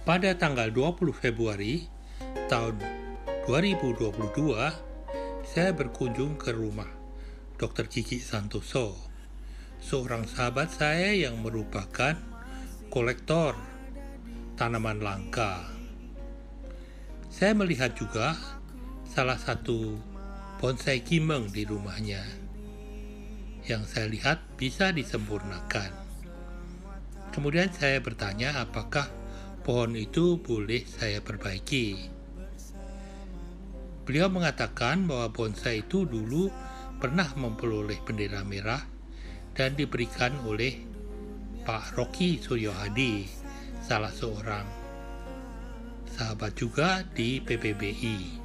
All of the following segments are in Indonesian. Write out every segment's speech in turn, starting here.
Pada tanggal 20 Februari tahun 2022, saya berkunjung ke rumah Dr. Kiki Santoso, seorang sahabat saya yang merupakan kolektor tanaman langka. Saya melihat juga salah satu bonsai kimeng di rumahnya yang saya lihat bisa disempurnakan. Kemudian saya bertanya apakah pohon itu boleh saya perbaiki. Beliau mengatakan bahwa bonsai itu dulu pernah memperoleh bendera merah dan diberikan oleh Pak Rocky Suryohadi, salah seorang sahabat juga di PPBI.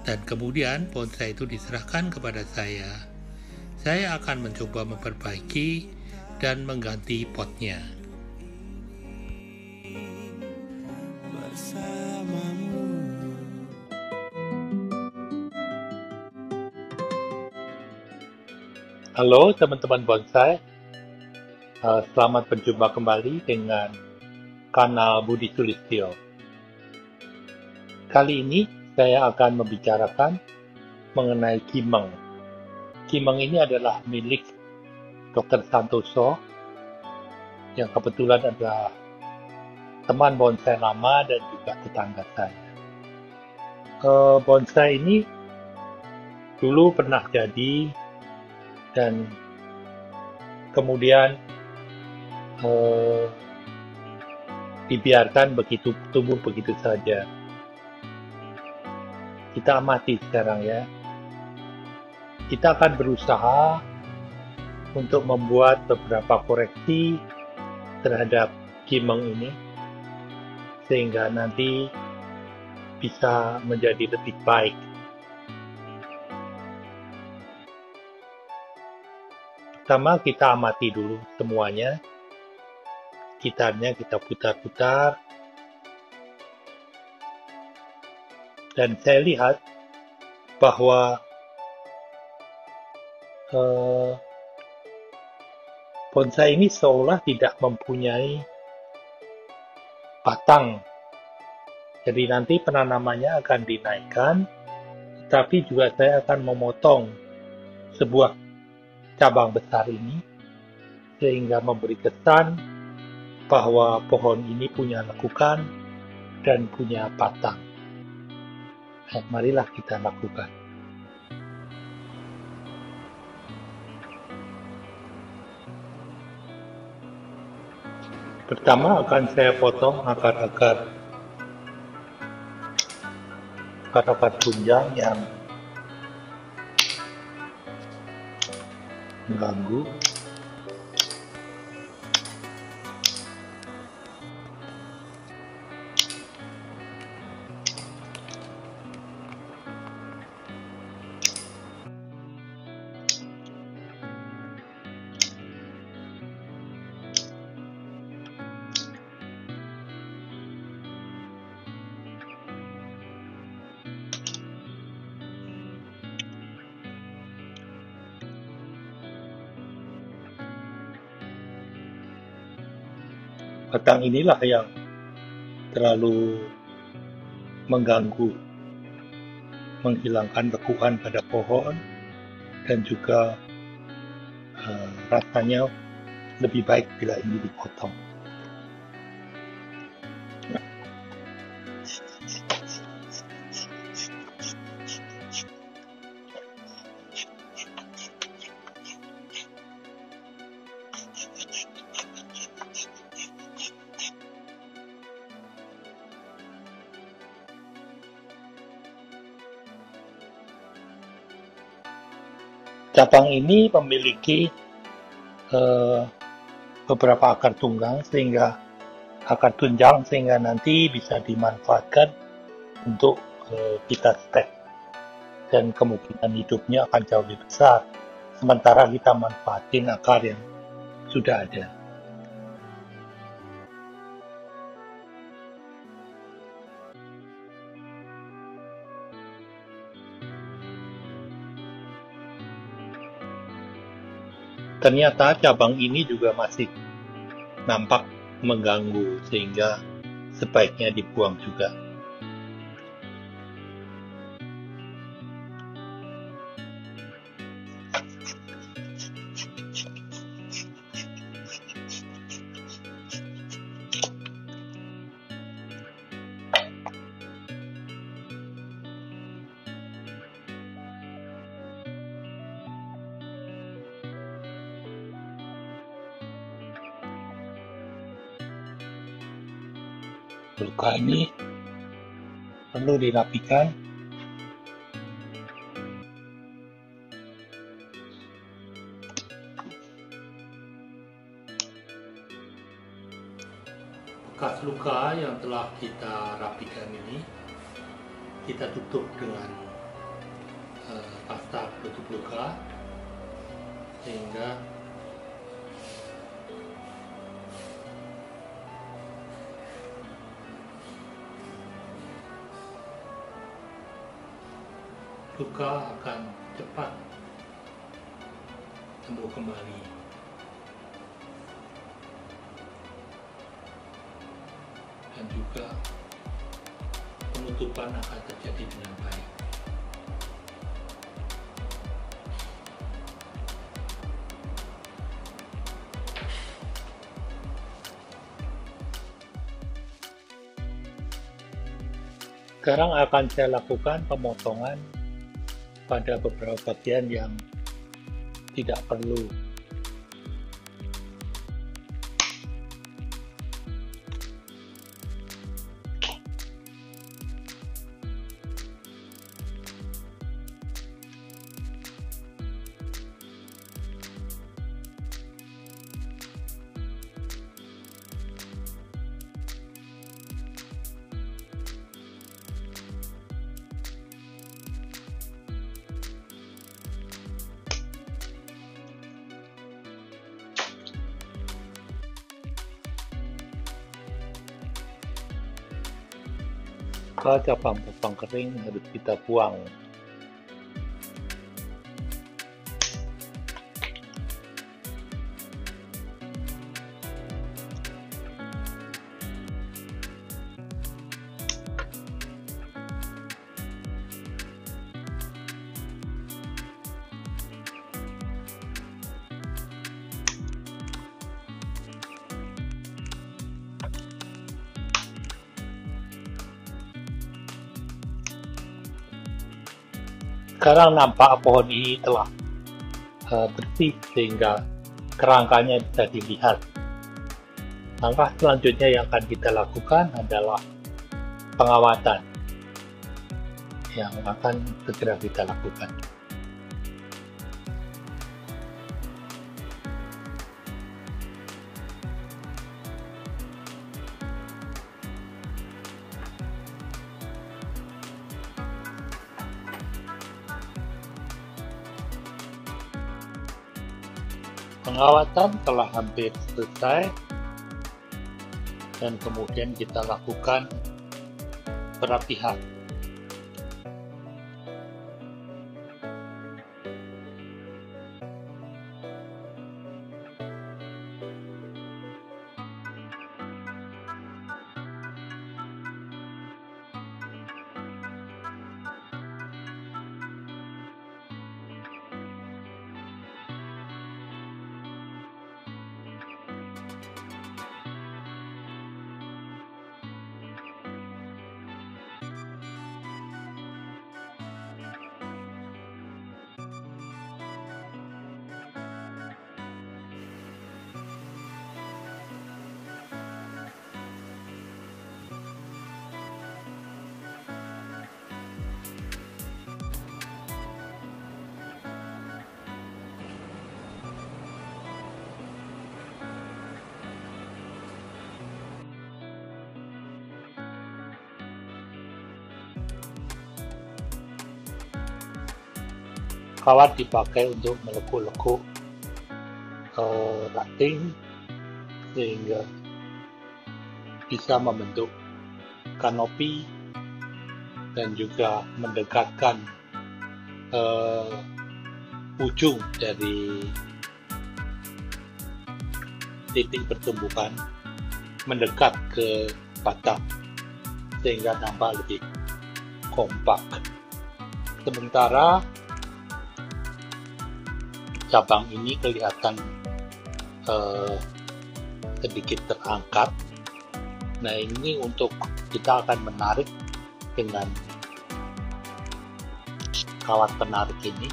Dan kemudian bonsai itu diserahkan kepada saya. Saya akan mencoba memperbaiki dan mengganti potnya. Halo teman-teman bonsai, selamat berjumpa kembali dengan kanal Budi Sulistyo. Kali ini saya akan membicarakan mengenai kimeng. Kimeng ini adalah milik Dr. Santoso, yang kebetulan adalah teman bonsai lama dan juga tetangga saya. Bonsai ini dulu pernah jadi dan kemudian dibiarkan begitu tumbuh begitu saja. Kita amati sekarang ya. Kita akan berusaha untuk membuat beberapa koreksi terhadap kimeng ini sehingga nanti bisa menjadi lebih baik. Pertama kita amati dulu semuanya, sekitarnya kita putar-putar, dan saya lihat bahwa bonsai ini seolah tidak mempunyai batang. Jadi nanti penanamannya akan dinaikkan, tapi juga saya akan memotong sebuah cabang besar ini sehingga memberi kesan bahwa pohon ini punya lekukan dan punya batang. Marilah kita lakukan. Pertama akan saya potong akar-akar tunjang yang mengganggu. Batang inilah yang terlalu mengganggu, menghilangkan lekukan pada pohon, dan juga rasanya lebih baik bila ini dipotong. Cabang ini memiliki beberapa akar tunjang sehingga nanti bisa dimanfaatkan untuk kita stek dan kemungkinan hidupnya akan jauh lebih besar sementara kita manfaatin akar yang sudah ada. Ternyata cabang ini juga masih nampak mengganggu, sehingga sebaiknya dibuang juga. Luka ini perlu dirapikan. Bekas luka yang telah kita rapikan ini kita tutup dengan pasta penutup luka, sehingga luka akan cepat sembuh kembali. Dan juga penutupan akan terjadi dengan baik. Sekarang akan saya lakukan pemotongan pada beberapa bagian yang tidak perlu. Cabang-cabang kering harus kita buang. Sekarang nampak pohon ini telah bersih, sehingga kerangkanya bisa dilihat. Langkah selanjutnya yang akan kita lakukan adalah pengawatan yang akan segera kita lakukan. Pengawatan telah hampir selesai, dan kemudian kita lakukan perapihan. Kawat dipakai untuk melekuk-lekuk ranting, sehingga bisa membentuk kanopi dan juga mendekatkan ujung dari titik pertumbuhan mendekat ke batang sehingga nampak lebih kompak. Sementara cabang ini kelihatan sedikit terangkat. Nah, ini untuk kita akan menarik dengan kawat penarik ini.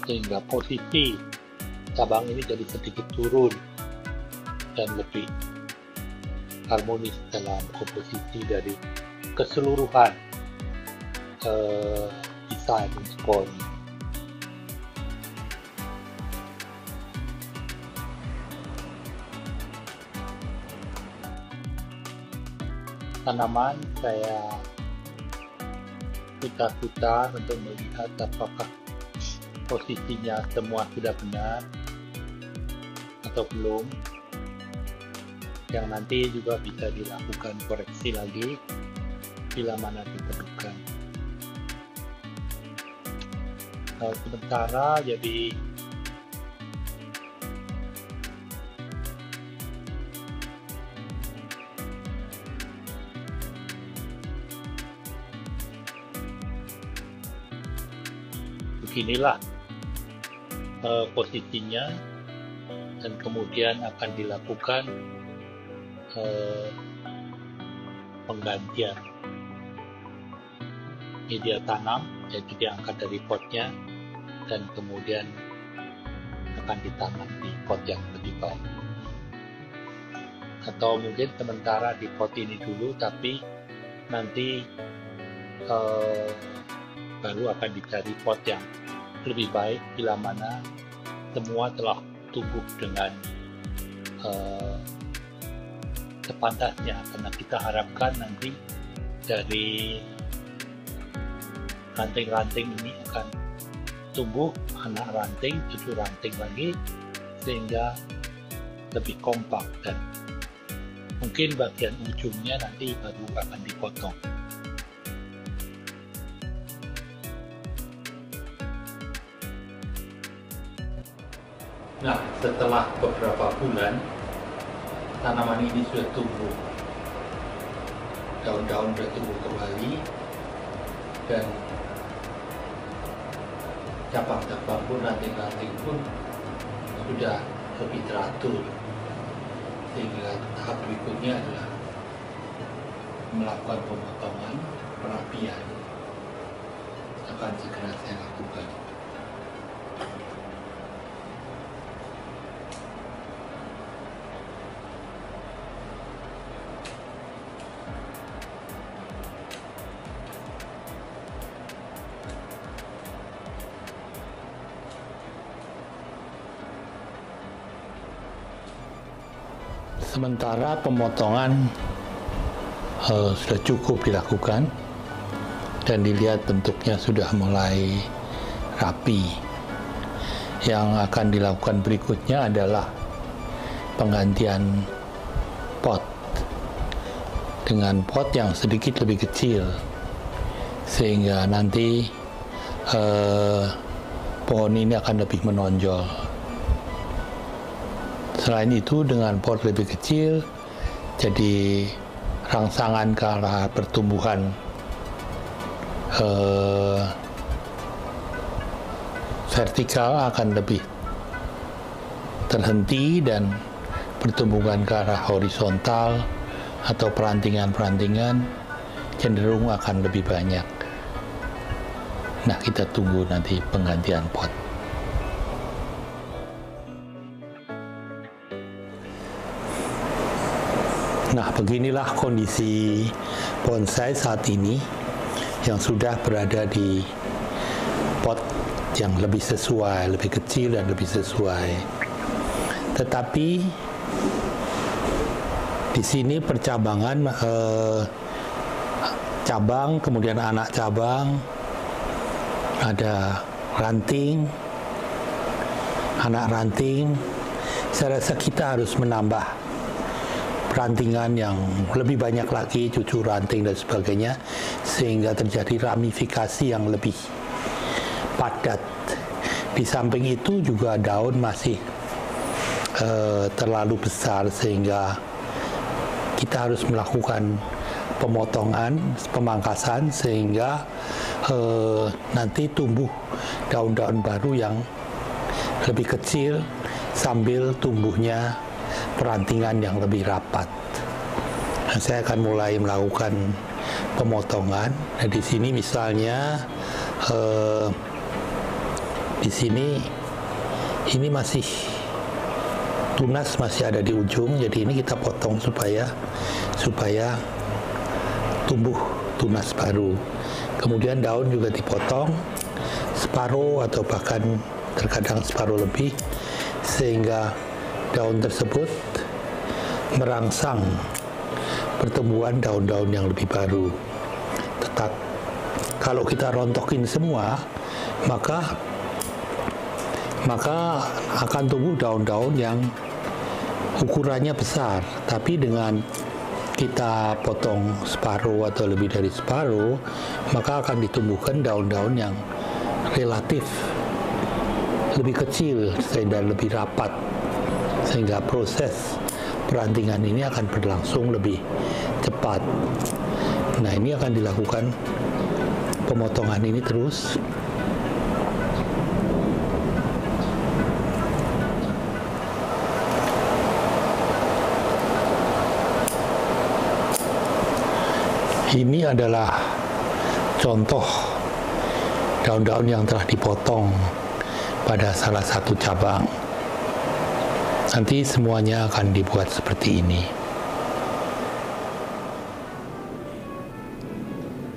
Sehingga posisi cabang ini jadi sedikit turun dan lebih harmonis dalam komposisi dari keseluruhan desain spon. Tanaman saya putar-putar untuk melihat apakah posisinya semua sudah benar atau belum, yang nanti juga bisa dilakukan koreksi lagi bila mana diperlukan. Sementara jadi beginilah posisinya, dan kemudian akan dilakukan penggantian media tanam, yaitu diangkat dari potnya dan kemudian akan ditanam di pot yang lebih baik. Atau mungkin sementara di pot ini dulu, tapi nanti baru akan dicari pot yang lebih baik bila mana semua telah tumbuh dengan sepantasnya, karena kita harapkan nanti dari ranting-ranting ini akan tumbuh anak ranting, cucu ranting lagi, sehingga lebih kompak, dan mungkin bagian ujungnya nanti baru akan dipotong. Nah, setelah beberapa bulan, tanaman ini sudah tumbuh. Daun-daun sudah tumbuh kembali, dan cabang-cabang pun, ranting-ranting pun sudah lebih teratur. Sehingga tahap berikutnya adalah melakukan pemotongan, perapian. Akan segera saya lakukan. Sementara pemotongan sudah cukup dilakukan dan dilihat bentuknya sudah mulai rapi. Yang akan dilakukan berikutnya adalah penggantian pot dengan pot yang sedikit lebih kecil, sehingga nanti pohon ini akan lebih menonjol. Selain itu, dengan pot lebih kecil, jadi rangsangan ke arah pertumbuhan vertikal akan lebih terhenti, dan pertumbuhan ke arah horizontal atau perantingan-perantingan cenderung akan lebih banyak. Nah, kita tunggu nanti penggantian pot. Nah, beginilah kondisi bonsai saat ini yang sudah berada di pot yang lebih sesuai, lebih kecil dan lebih sesuai. Tetapi di sini percabangan cabang, kemudian anak cabang, ada ranting, anak ranting. Saya rasa kita harus menambah rantingan yang lebih banyak lagi, cucu ranting dan sebagainya, sehingga terjadi ramifikasi yang lebih padat. Di samping itu juga daun masih terlalu besar, sehingga kita harus melakukan pemotongan, pemangkasan, sehingga nanti tumbuh daun-daun baru yang lebih kecil sambil tumbuhnya perantingan yang lebih rapat. Nah, saya akan mulai melakukan pemotongan. Nah, di sini misalnya di sini ini masih tunas, masih ada di ujung, jadi ini kita potong supaya tumbuh tunas baru. Kemudian daun juga dipotong separuh atau bahkan terkadang separuh lebih, sehingga daun tersebut merangsang pertumbuhan daun-daun yang lebih baru. Tetap kalau kita rontokin semua, maka akan tumbuh daun-daun yang ukurannya besar. Tapi dengan kita potong separuh atau lebih dari separuh, maka akan ditumbuhkan daun-daun yang relatif lebih kecil dan lebih rapat, sehingga proses perantingan ini akan berlangsung lebih cepat. Nah, ini akan dilakukan pemotongan ini terus. Ini adalah contoh daun-daun yang telah dipotong pada salah satu cabang. Nanti semuanya akan dibuat seperti ini.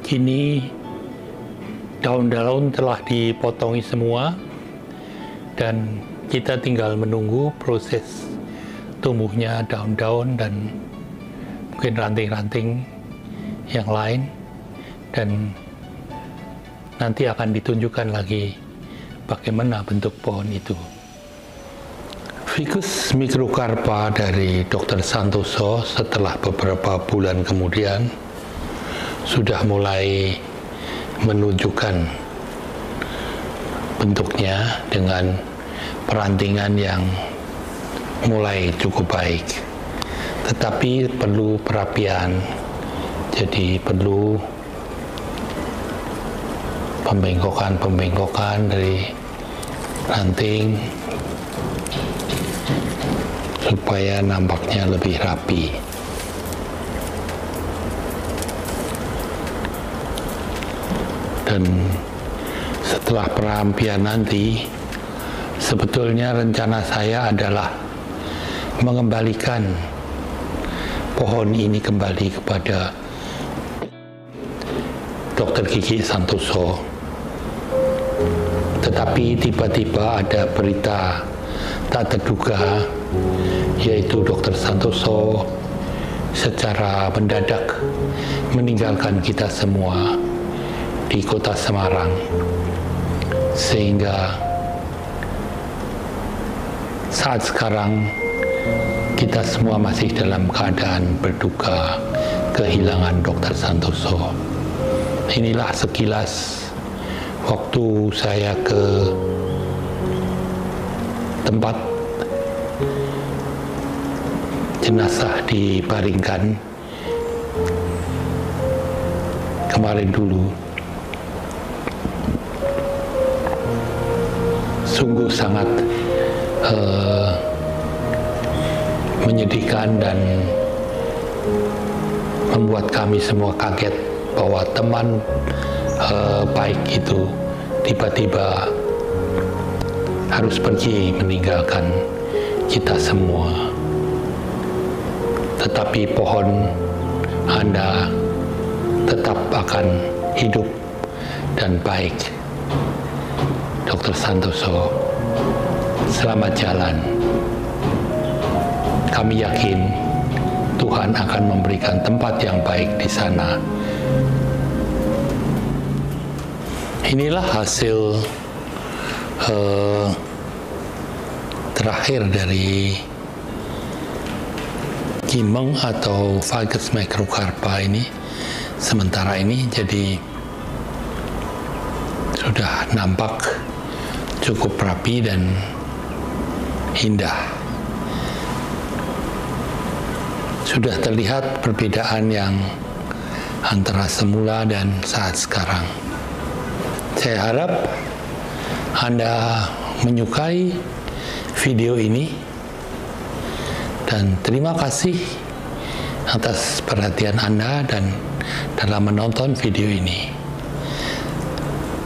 Kini daun-daun telah dipotongi semua dan kita tinggal menunggu proses tumbuhnya daun-daun dan mungkin ranting-ranting yang lain, dan nanti akan ditunjukkan lagi bagaimana bentuk pohon itu. Ficus microcarpa dari Dr. Santoso setelah beberapa bulan kemudian sudah mulai menunjukkan bentuknya dengan perantingan yang mulai cukup baik. Tetapi perlu perapian, jadi perlu pembengkokan dari ranting supaya nampaknya lebih rapi. Dan setelah perapian nanti, sebetulnya rencana saya adalah mengembalikan pohon ini kembali kepada Dr. Kiki Santoso. Tetapi tiba-tiba ada berita tak terduga, yaitu Dr. Santoso secara mendadak meninggalkan kita semua di kota Semarang, sehingga saat sekarang kita semua masih dalam keadaan berduka kehilangan Dr. Santoso. Inilah sekilas waktu saya ke tempat jenazah dibaringkan kemarin dulu. Sungguh sangat menyedihkan dan membuat kami semua kaget bahwa teman baik itu tiba-tiba harus pergi meninggalkan kita semua. tetapi pohon Anda tetap akan hidup dan baik. Dr. Santoso, selamat jalan. Kami yakin Tuhan akan memberikan tempat yang baik di sana. Inilah hasil terakhir dari kimeng atau Fagus microcarpa ini sementara ini, jadi sudah nampak cukup rapi dan indah. Sudah terlihat perbedaan yang antara semula dan saat sekarang. Saya harap Anda menyukai video ini dan terima kasih atas perhatian Anda dan dalam menonton video ini.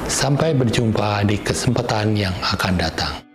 Sampai berjumpa di kesempatan yang akan datang.